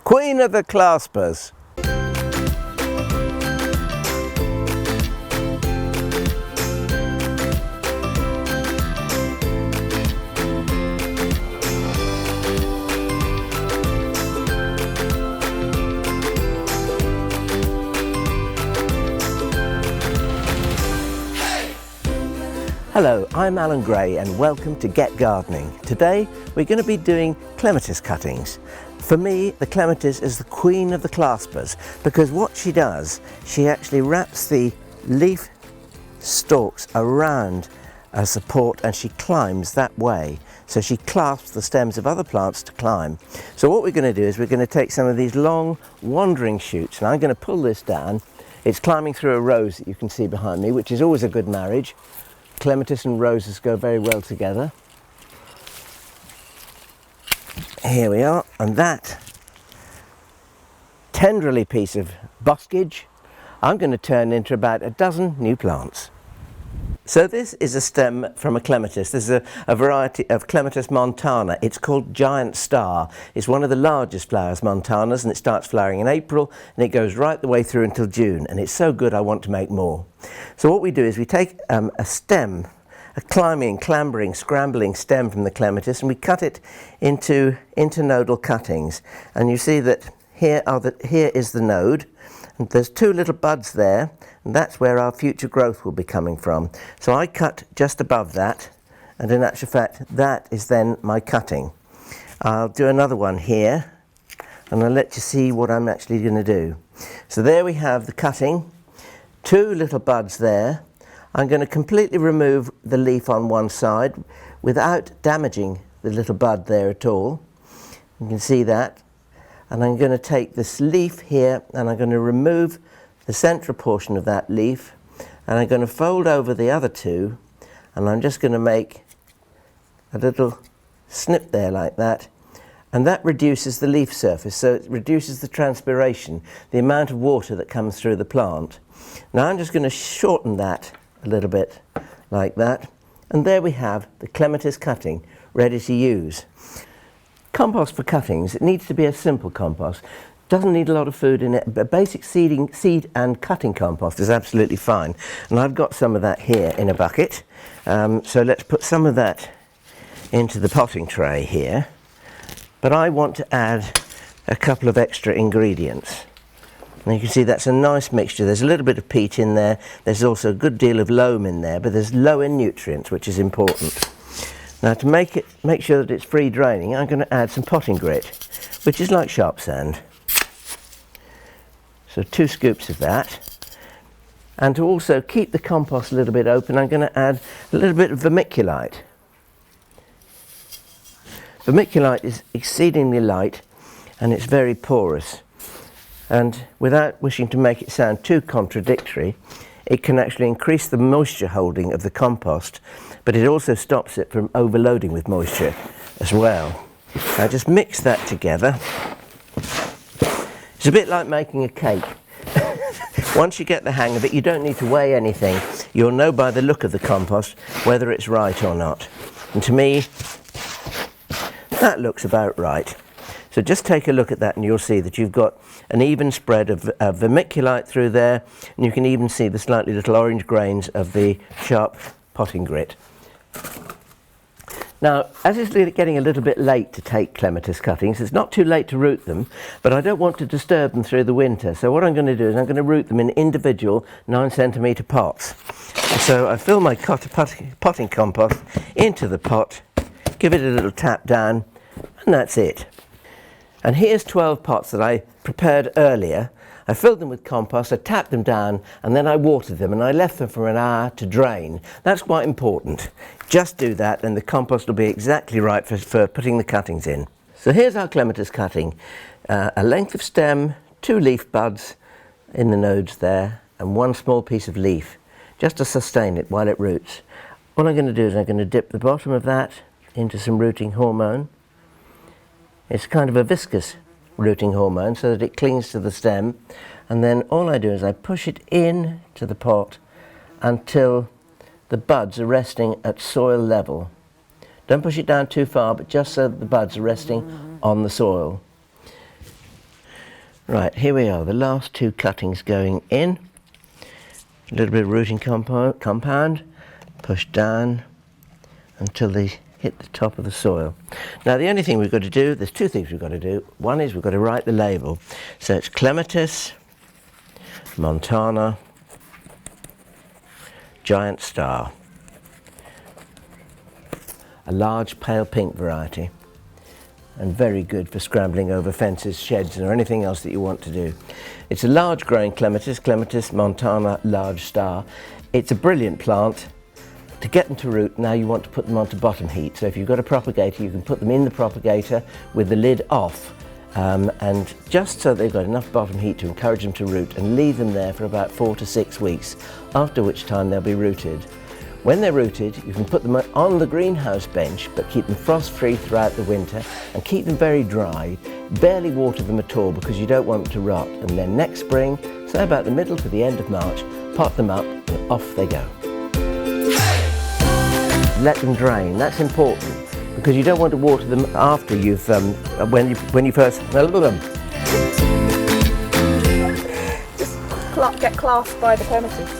Queen of the Claspers. Hello, I'm Alan Gray and welcome to Get Gardening. Today we're going to be doing clematis cuttings. For me, the clematis is the queen of the claspers because what she does, she actually wraps the leaf stalks around a support and she climbs that way. So she clasps the stems of other plants to climb. So what we're going to do is we're going to take some of these long wandering shoots and I'm going to pull this down. It's climbing through a rose that you can see behind me, which is always a good marriage. Clematis and roses go very well together. Here we are, and that tenderly piece of boskage I'm going to turn into about a dozen new plants. So this is a stem from a clematis. This is a variety of Clematis montana. It's called Giant Star. It's one of the largest flowers, montanas, and it starts flowering in April and it goes right the way through until June, and it's so good I want to make more. So what we do is we take a stem, a climbing, clambering, scrambling stem from the clematis, and we cut it into internodal cuttings. And you see that here is the node, and there's two little buds there, and that's where our future growth will be coming from. So I cut just above that, and in actual fact that is then my cutting. I'll do another one here, and I'll let you see what I'm actually going to do. So there we have the cutting, two little buds there. I'm going to completely remove the leaf on one side without damaging the little bud there at all. You can see that. And I'm going to take this leaf here and I'm going to remove the central portion of that leaf, and I'm going to fold over the other two, and I'm just going to make a little snip there like that, and that reduces the leaf surface, so it reduces the transpiration, the amount of water that comes through the plant. Now I'm just going to shorten that a little bit like that, and there we have the clematis cutting ready to use. Compost for cuttings, it needs to be a simple compost. Doesn't need a lot of food in it, but basic seed and cutting compost is absolutely fine. And I've got some of that here in a bucket. So let's put some of that into the potting tray here. But I want to add a couple of extra ingredients. And you can see that's a nice mixture. There's a little bit of peat in there. There's also a good deal of loam in there, but there's low in nutrients, which is important. Now to make sure that it's free draining, I'm going to add some potting grit, which is like sharp sand. So 2 scoops of that. And to also keep the compost a little bit open, I'm going to add a little bit of vermiculite. Vermiculite is exceedingly light and it's very porous. And without wishing to make it sound too contradictory, it can actually increase the moisture holding of the compost, but it also stops it from overloading with moisture as well. Now just mix that together. It's a bit like making a cake. Once you get the hang of it, you don't need to weigh anything. You'll know by the look of the compost whether it's right or not. And to me, that looks about right. So just take a look at that and you'll see that you've got an even spread of vermiculite through there, and you can even see the slightly little orange grains of the sharp potting grit. Now, as it's getting a little bit late to take clematis cuttings, it's not too late to root them, but I don't want to disturb them through the winter. So what I'm going to do is I'm going to root them in individual 9-centimetre pots. So I fill my potting compost into the pot, give it a little tap down, and that's it. And here's 12 pots that I prepared earlier. I filled them with compost, I tapped them down, and then I watered them, and I left them for an hour to drain. That's quite important. Just do that, and the compost will be exactly right for putting the cuttings in. So here's our clematis cutting. A length of stem, 2 leaf buds in the nodes there, and 1 small piece of leaf, just to sustain it while it roots. What I'm going to do is I'm going to dip the bottom of that into some rooting hormone. It's kind of a viscous rooting hormone so that it clings to the stem, and then all I do is I push it in to the pot until the buds are resting at soil level. Don't push it down too far, but just so that the buds are resting on the soil. Right, here we are, the last two cuttings going in. A little bit of rooting compound, push down until they hit the top of the soil. Now the only thing we've got to do, there's two things we've got to do. One is we've got to write the label. So it's Clematis, Montana, Giant Star. A large pale pink variety, and very good for scrambling over fences, sheds, or anything else that you want to do. It's a large growing clematis, Clematis Montana Large Star. It's a brilliant plant. To get them to root, now you want to put them onto bottom heat. So if you've got a propagator, you can put them in the propagator with the lid off, and just so they've got enough bottom heat to encourage them to root, and leave them there for about 4 to 6 weeks, after which time they'll be rooted. When they're rooted, you can put them on the greenhouse bench, but keep them frost-free throughout the winter and keep them very dry. Barely water them at all because you don't want them to rot. And then next spring, say about the middle to the end of March, pot them up and off they go. Let them drain, that's important, because you don't want to water them after you've, when you first smell them. Just get clasped by the clematis.